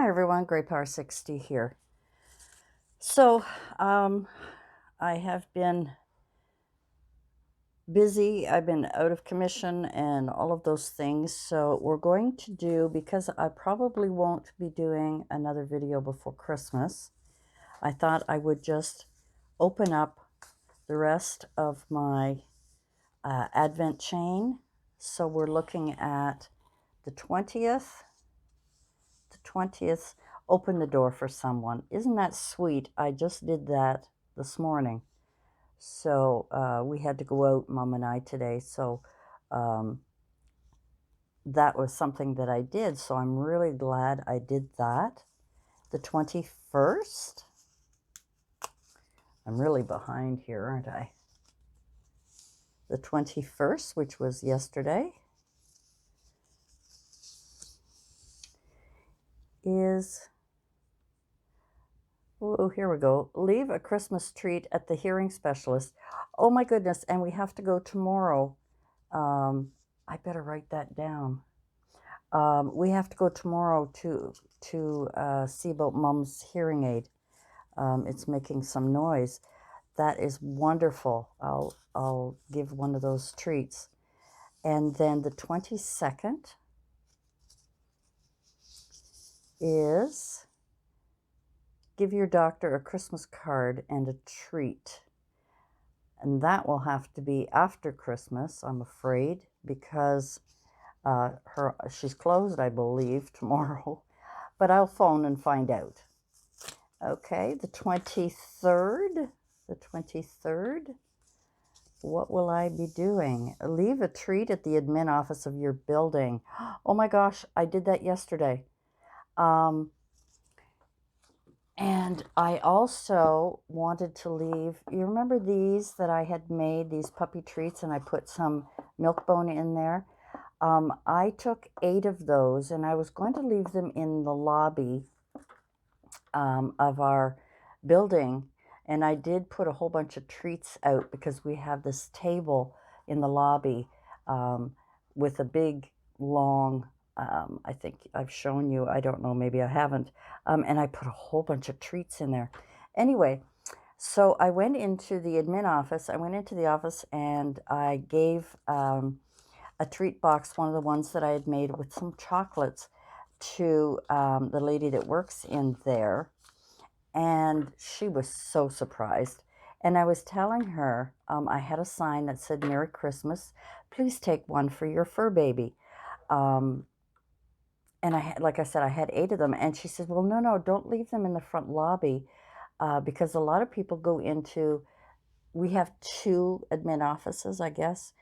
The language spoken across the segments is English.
Hi everyone, Grey Power 60 here. So, I have been busy. I've been out of commission and all of those things. So we're going to do, because I probably won't be doing another video before Christmas, I thought I would just open up the rest of my Advent chain. So we're looking at the 20th, open the door for someone. Isn't that sweet? I just did that this morning. So we had to go out, Mom and I, today. So that was something that I did. So I'm really glad I did that. The 21st. I'm really behind here, aren't I? The 21st, which was yesterday, is... Oh, here we go. Leave a Christmas treat at the hearing specialist. Oh my goodness, and we have to go tomorrow. I better write that down. We have to go tomorrow to see about Mom's hearing aid. It's making some noise. That is wonderful. I'll give one of those treats. And then the 22nd is give your doctor a Christmas card and a treat. And that will have to be after Christmas, I'm afraid, because she's closed, I believe, tomorrow. But I'll phone and find out. Okay, the 23rd. The 23rd. What will I be doing? Leave a treat at the admin office of your building. Oh my gosh, I did that yesterday. And I also wanted to leave, you remember these that I had made, these puppy treats, and I put some Milk-Bone in there? I took 8 of those, and I was going to leave them in the lobby of our building. And I did put a whole bunch of treats out because we have this table in the lobby with a big, long... I think I've shown you, I don't know, maybe I haven't. And I put a whole bunch of treats in there. Anyway, so I went into the admin office. I went into the office and I gave a treat box, one of the ones that I had made with some chocolates, to the lady that works in there. And she was so surprised. And I was telling her, I had a sign that said, "Merry Christmas. Please take one for your fur baby." And I had, like I said, I had 8 of them. And she said, "Well, no, don't leave them in the front lobby because a lot of people go into..." We have 2 admin offices, I guess.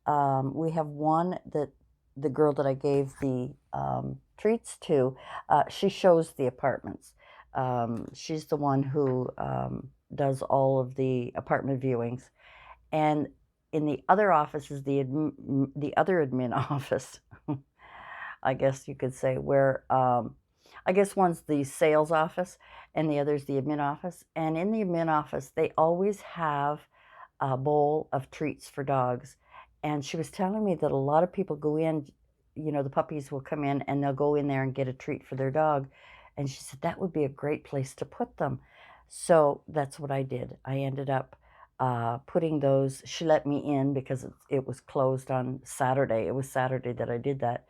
We have one that the girl that I gave the treats to, she shows the apartments. She's the one who does all of the apartment viewings. And in the other office is the other admin office. I guess you could say, where I guess one's the sales office and the other's the admin office. And in the admin office, they always have a bowl of treats for dogs. And she was telling me that a lot of people go in, the puppies will come in and they'll go in there and get a treat for their dog. And she said that would be a great place to put them. So that's what I did. I ended up putting those. She let me in because it was closed on Saturday. It was Saturday that I did that.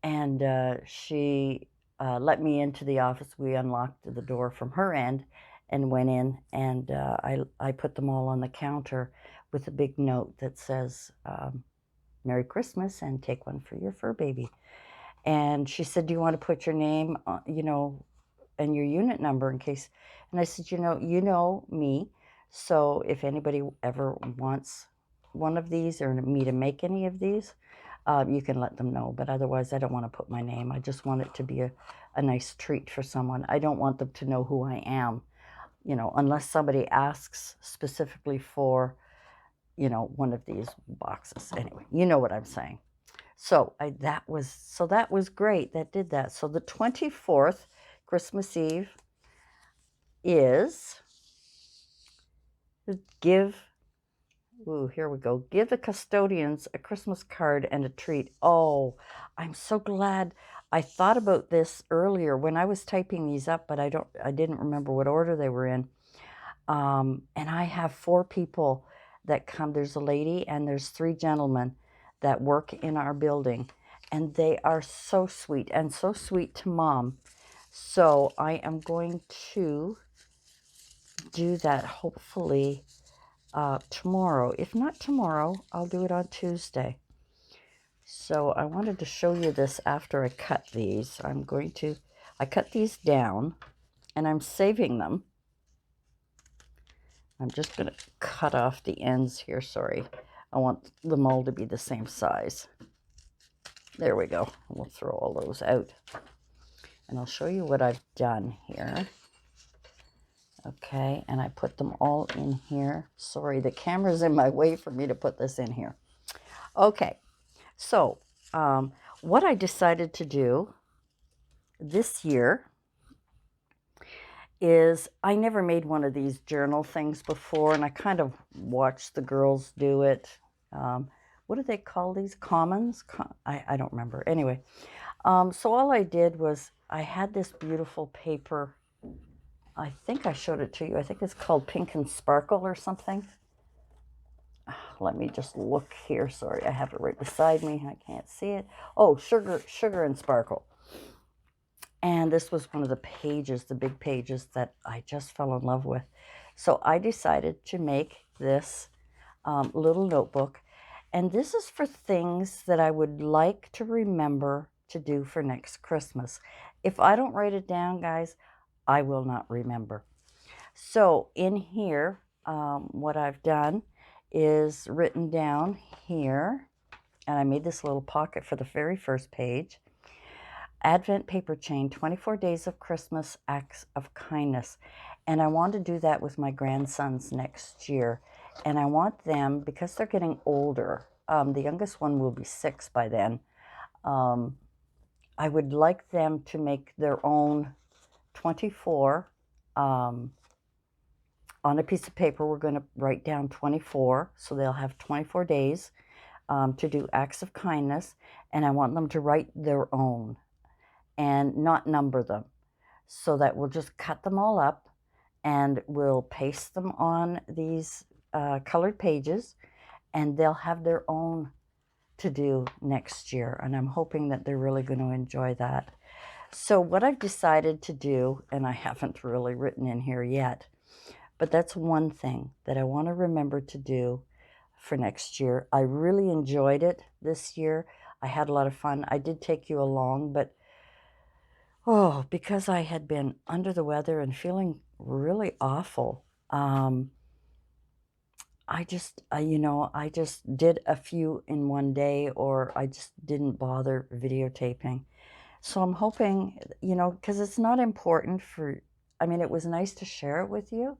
And she let me into the office. We unlocked the door from her end and went in, and I put them all on the counter with a big note that says, "Merry Christmas, and take one for your fur baby." And she said, "Do you want to put your name, and your unit number in case..." And I said, you know me, so if anybody ever wants one of these or me to make any of these, you can let them know. But otherwise, I don't want to put my name. I just want it to be a nice treat for someone. I don't want them to know who I am, unless somebody asks specifically for, one of these boxes. Anyway, you know what I'm saying. So that was great. That did that. So the 24th, Christmas Eve, is give Ooh, here we go. Give the custodians a Christmas card and a treat. Oh, I'm so glad. I thought about this earlier when I was typing these up, but I didn't remember what order they were in. And I have 4 people that come. There's a lady and there's 3 gentlemen that work in our building, and they are so sweet and so sweet to Mom. So I am going to do that hopefully tomorrow. If not tomorrow, I'll do it on Tuesday. So I wanted to show you this after I cut these. I cut these down and I'm saving them. I'm just going to cut off the ends here. Sorry. I want them all to be the same size. There we go. We'll throw all those out. And I'll show you what I've done here. Okay, and I put them all in here. Sorry, the camera's in my way for me to put this in here. Okay, so what I decided to do this year is I never made one of these journal things before, and I kind of watched the girls do it. What do they call these? Commons? I don't remember. Anyway, so all I did was I had this beautiful paper. I think I showed it to you. I think it's called Pink and Sparkle or something. Let me just look here. Sorry, I have it right beside me. I can't see it. Oh, Sugar and Sparkle. And this was one of the pages, the big pages that I just fell in love with. So I decided to make this little notebook. And this is for things that I would like to remember to do for next Christmas. If I don't write it down, guys, I will not remember. So in here, what I've done is written down here, and I made this little pocket for the very first page. Advent paper chain, 24 days of Christmas acts of kindness. And I want to do that with my grandsons next year. And I want them, because they're getting older, the youngest one will be 6 by then, I would like them to make their own 24 on a piece of paper. We're going to write down 24, so they'll have 24 days to do acts of kindness, and I want them to write their own and not number them, so that we'll just cut them all up and we'll paste them on these colored pages, and they'll have their own to do next year, and I'm hoping that they're really going to enjoy that. So what I've decided to do, and I haven't really written in here yet, but that's one thing that I want to remember to do for next year. I really enjoyed it this year. I had a lot of fun. I did take you along, but because I had been under the weather and feeling really awful, I just did a few in one day, or I just didn't bother videotaping. So I'm hoping, because it's not important it was nice to share it with you,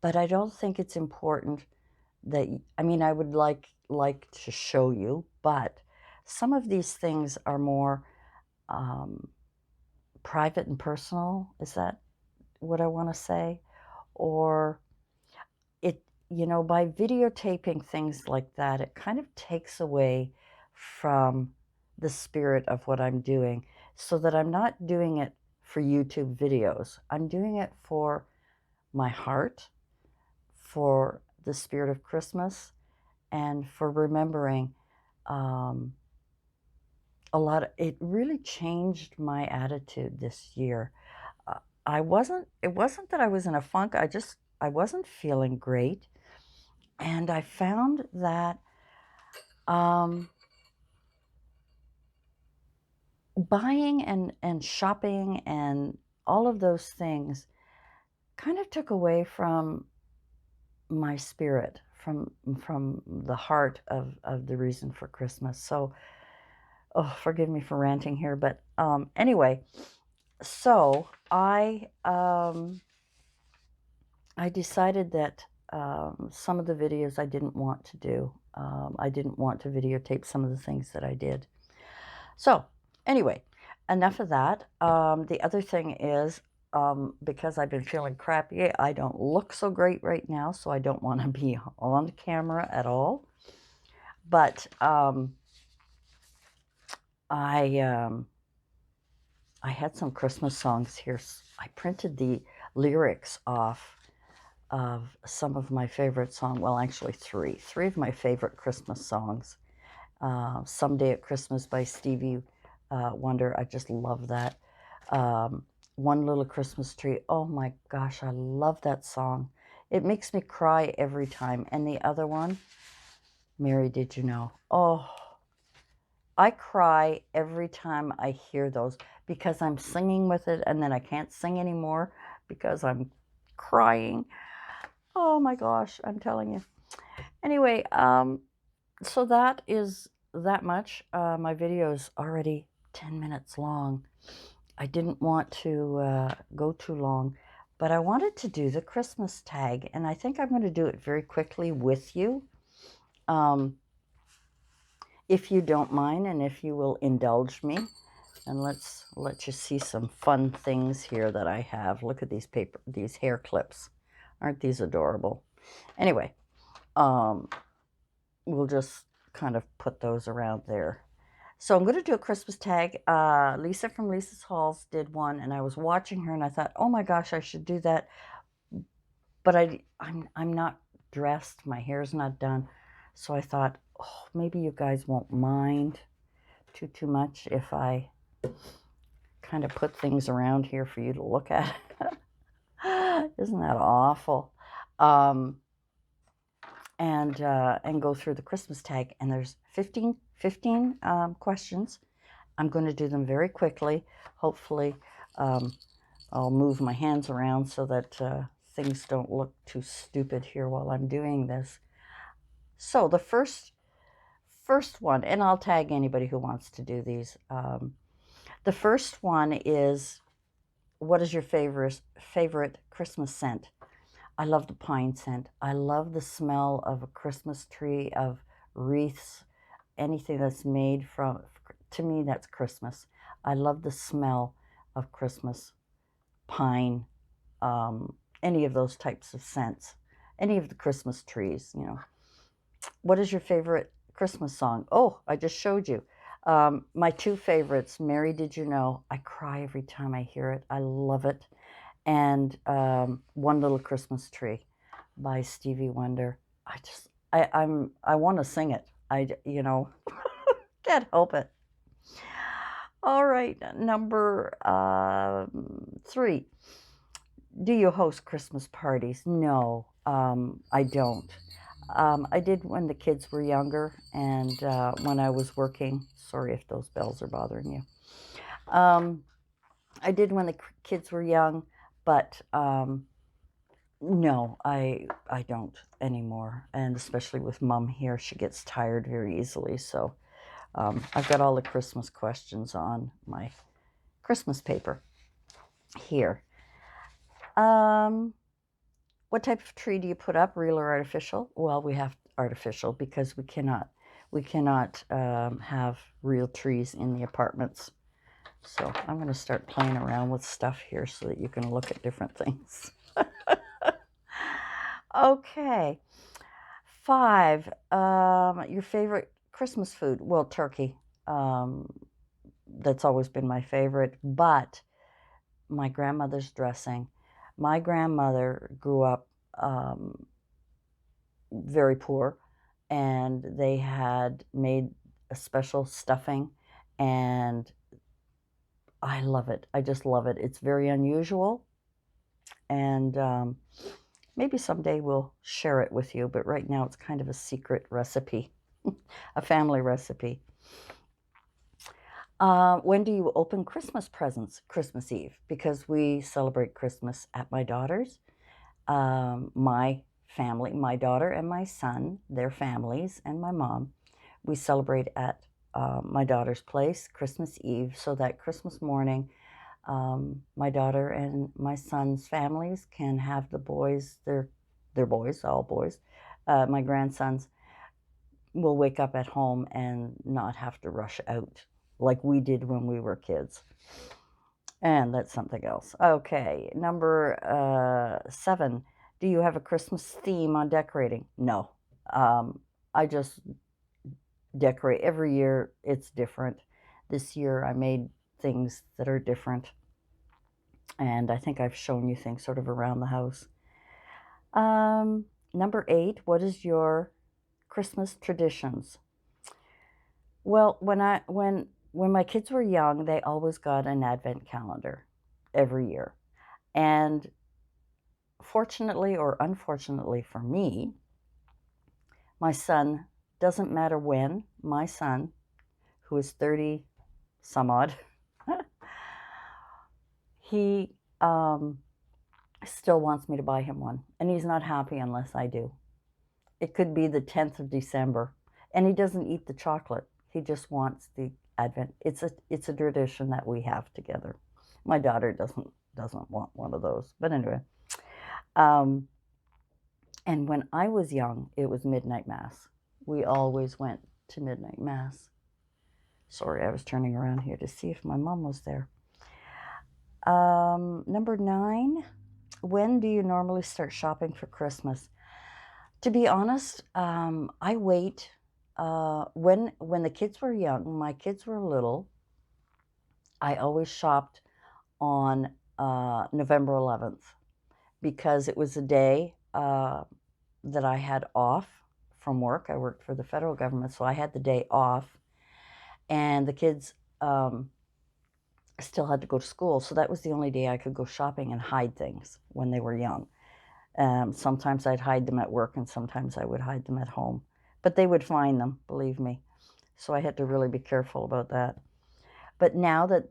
but I don't think it's important that, I would like to show you, but some of these things are more private and personal. Is that what I want to say? Or by videotaping things like that, it kind of takes away from the spirit of what I'm doing, so that I'm not doing it for YouTube videos. I'm doing it for my heart, for the spirit of Christmas, and for remembering it really changed my attitude this year. It wasn't that I was in a funk. I wasn't feeling great. And I found that buying and shopping and all of those things kind of took away from my spirit, from the heart of the reason for Christmas. So, forgive me for ranting here, but anyway, so I decided that some of the videos I didn't want to do. I didn't want to videotape some of the things that I did. So anyway, enough of that. The other thing is because I've been feeling crappy. I don't look so great right now, so I don't want to be on camera at all. But I had some Christmas songs here. I printed the lyrics off of some of my favorite songs. Well, actually, three of my favorite Christmas songs. Someday at Christmas by Stevie Wonder. I just love that. One Little Christmas Tree. Oh my gosh, I love that song. It makes me cry every time. And the other one, Mary, Did You Know? Oh, I cry every time I hear those because I'm singing with it and then I can't sing anymore because I'm crying. Oh my gosh, I'm telling you. Anyway, so that is that much. My video is already 10 minutes long. I didn't want to go too long, but I wanted to do the Christmas tag, and I think I'm going to do it very quickly with you. If you don't mind, and if you will indulge me, and let's let you see some fun things here that I have. Look at these hair clips. Aren't these adorable? Anyway, we'll just kind of put those around there. So I'm going to do a Christmas tag. Lisa from Lisa's Halls did one, and I was watching her, and I thought, oh my gosh, I should do that. But I'm not dressed. My hair's not done. So I thought, oh, maybe you guys won't mind too much if I kind of put things around here for you to look at. Isn't that awful? And go through the Christmas tag. And there's 15 questions. I'm going to do them very quickly. Hopefully, I'll move my hands around so that things don't look too stupid here while I'm doing this. So the first one, and I'll tag anybody who wants to do these. The first one is, what is your favorite Christmas scent? I love the pine scent. I love the smell of a Christmas tree, of wreaths, anything that's made from, to me, that's Christmas. I love the smell of Christmas, pine, any of those types of scents, any of the Christmas trees, you know. What is your favorite Christmas song? Oh, I just showed you. My two favorites, Mary, Did You Know? I cry every time I hear it. I love it. And One Little Christmas Tree by Stevie Wonder. I want to sing it. Can't help it. All right, number 3. Do you host Christmas parties? No, I don't. I did when the kids were younger, and when I was working. Sorry if those bells are bothering you. I did when the kids were young, but no, I don't anymore. And especially with Mom here, she gets tired very easily. So I've got all the Christmas questions on my Christmas paper here. What type of tree do you put up, real or artificial? Well, we have artificial because we cannot have real trees in the apartments. So I'm going to start playing around with stuff here so that you can look at different things. Okay. 5, your favorite Christmas food? Well, turkey. That's always been my favorite, but my grandmother's dressing. My grandmother grew up very poor, and they had made a special stuffing, and I love it. I just love it. It's very unusual, and maybe someday we'll share it with you, but right now it's kind of a secret recipe, a family recipe. When do you open Christmas presents? Christmas Eve, because we celebrate Christmas at my daughter's. My family, my daughter and my son, their families, and my mom, we celebrate at my daughter's place Christmas Eve, so that Christmas morning, my daughter and my son's families can have the boys, their boys, all boys, my grandsons, will wake up at home and not have to rush out like we did when we were kids. And that's something else. Okay, number 7. Do you have a Christmas theme on decorating? No. I just decorate every year. It's different. This year I made things that are different, and I think I've shown you things sort of around the house. Number 8. What is your Christmas traditions? Well, when my kids were young, they always got an advent calendar every year. And fortunately or unfortunately for me, my son, doesn't matter when, my son, who is 30 some odd, he still wants me to buy him one. And he's not happy unless I do. It could be the 10th of December. And he doesn't eat the chocolate. He just wants the advent. It's a tradition that we have together. My daughter doesn't want one of those. But anyway. And when I was young, it was midnight mass. We always went to midnight mass. Sorry, I was turning around here to see if my mom was there. Number 9, when do you normally start shopping for Christmas? To be honest, I wait. When the kids were young, my kids were little, I always shopped on November 11th because it was a day that I had off from work. I worked for the federal government, so I had the day off, and the kids still had to go to school, so that was the only day I could go shopping and hide things when they were young. Sometimes I'd hide them at work, and sometimes I would hide them at home, but they would find them, believe me. So I had to really be careful about that. But now that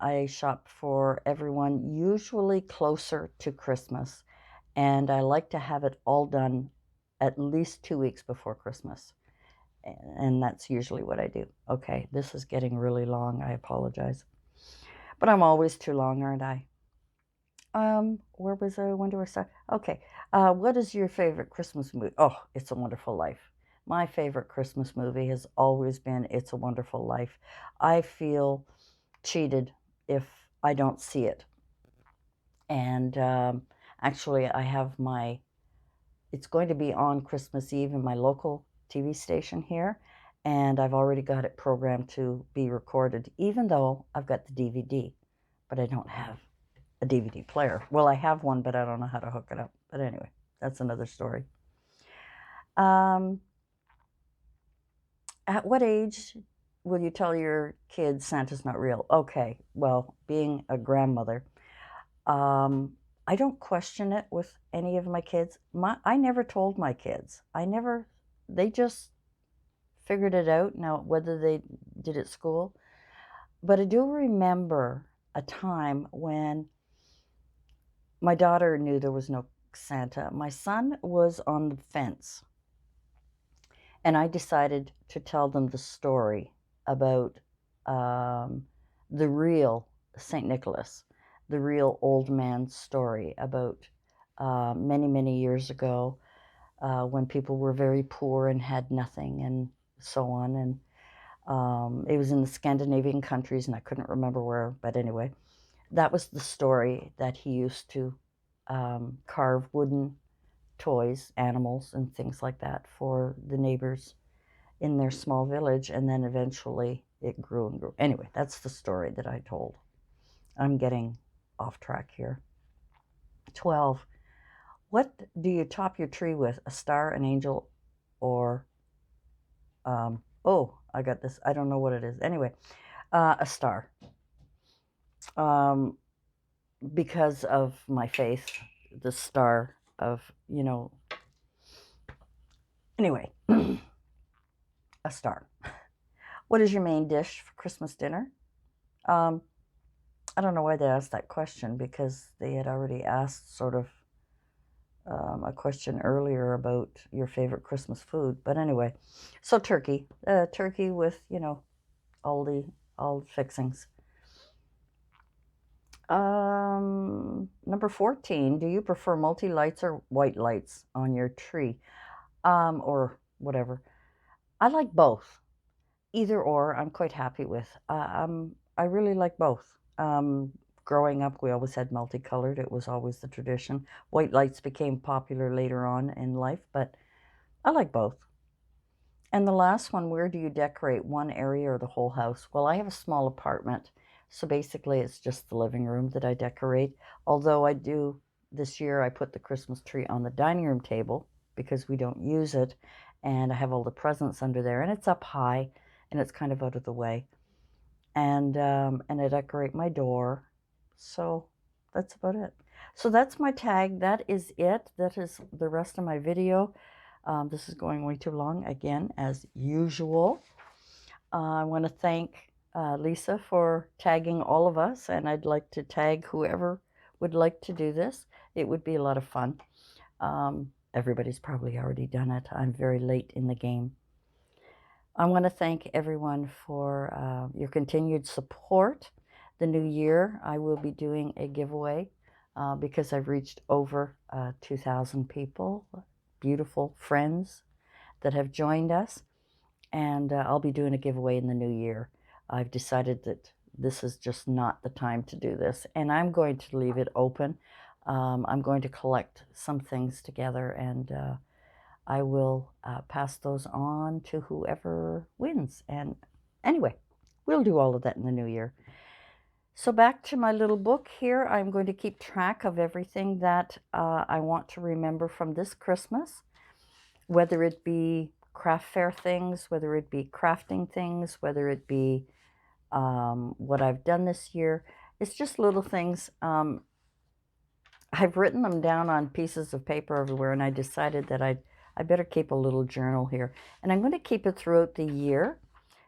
I shop for everyone, usually closer to Christmas, and I like to have it all done at least 2 weeks before Christmas. And that's usually what I do. Okay, this is getting really long. I apologize. But I'm always too long, aren't I? Where was I? When do I start? Okay. What is your favorite Christmas movie? Oh, It's a Wonderful Life. My favorite Christmas movie has always been It's a Wonderful Life. I feel cheated if I don't see it. And actually, it's going to be on Christmas Eve in my local TV station here, and I've already got it programmed to be recorded, even though I've got the DVD, but I don't have a DVD player. Well, I have one, but I don't know how to hook it up. But anyway, that's another story. At what age will you tell your kids Santa's not real? Okay, well, being a grandmother, I don't question it with any of my kids. I never told my kids. They just figured it out. Now, whether they did at school, but I do remember a time when my daughter knew there was no Santa. My son was on the fence, and I decided to tell them the story about the real St. Nicholas, the real old man story about many, many years ago when people were very poor and had nothing and so on. And it was in the Scandinavian countries, and I couldn't remember where, but anyway, that was the story that he used to carve wooden toys, animals, and things like that for the neighbors in their small village, and then eventually it grew and grew. Anyway, that's the story that I told. I'm getting off track here. 12. What do you top your tree with? A star, an angel, or oh, I got this. I don't know what it is. Anyway, a star. Because of my faith, the star of, anyway, a star. What is your main dish for Christmas dinner? I don't know why they asked that question, because they had already asked sort of a question earlier about your favorite Christmas food. But anyway, so turkey with, all the fixings. Number 14, do you prefer multi lights or white lights on your tree? Or whatever. I like both. Either or, I'm quite happy with. I really like both. Um, Growing up, we always had multicolored. It was always the tradition. White lights became popular later on in life, but I like both. And the last one, where do you decorate, one area or the whole house? Well, I have a small apartment, so basically it's just the living room that I decorate. Although I do, this year I put the Christmas tree on the dining room table because we don't use it, and I have all the presents under there, and it's up high, and it's kind of out of the way. And I decorate my door. So that's about it. So that's my tag. That is it. That is the rest of my video. This is going way too long again, as usual. I want to thank Lisa for tagging all of us, and I'd like to tag whoever would like to do this. It would be a lot of fun. Everybody's probably already done it. I'm very late in the game. I want to thank everyone for your continued support. The new year, I will be doing a giveaway because I've reached over 2,000 people, beautiful friends that have joined us, and I'll be doing a giveaway in the new year. I've decided that this is just not the time to do this, and I'm going to leave it open. I'm going to collect some things together, and I will pass those on to whoever wins. And anyway, we'll do all of that in the new year. So back to my little book here. I'm going to keep track of everything that I want to remember from this Christmas, whether it be craft fair things, whether it be crafting things, whether it be what I've done this year. It's just little things. I've written them down on pieces of paper everywhere, and I decided that I better keep a little journal here. And I'm going to keep it throughout the year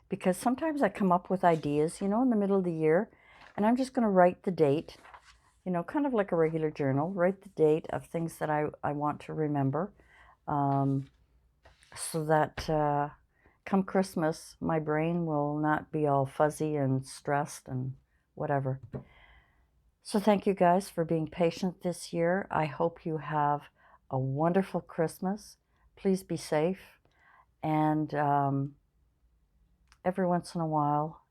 because sometimes I come up with ideas, in the middle of the year, and I'm just going to write the date, kind of like a regular journal, write the date of things that I want to remember so that come Christmas, my brain will not be all fuzzy and stressed and whatever. So thank you guys for being patient this year. I hope you have a wonderful Christmas. Please be safe. And every once in a while,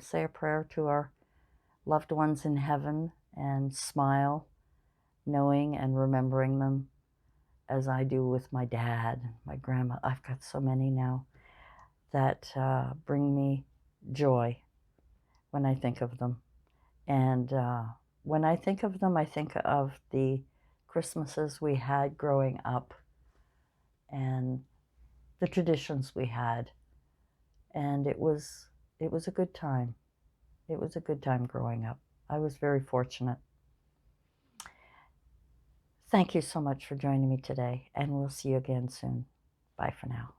say a prayer to our loved ones in heaven and smile, knowing and remembering them as I do with my dad, my grandma. I've got so many now that bring me joy when I think of them. And when I think of them, I think of the Christmases we had growing up and the traditions we had. And it was a good time. It was a good time growing up. I was very fortunate. Thank you so much for joining me today, and we'll see you again soon. Bye for now.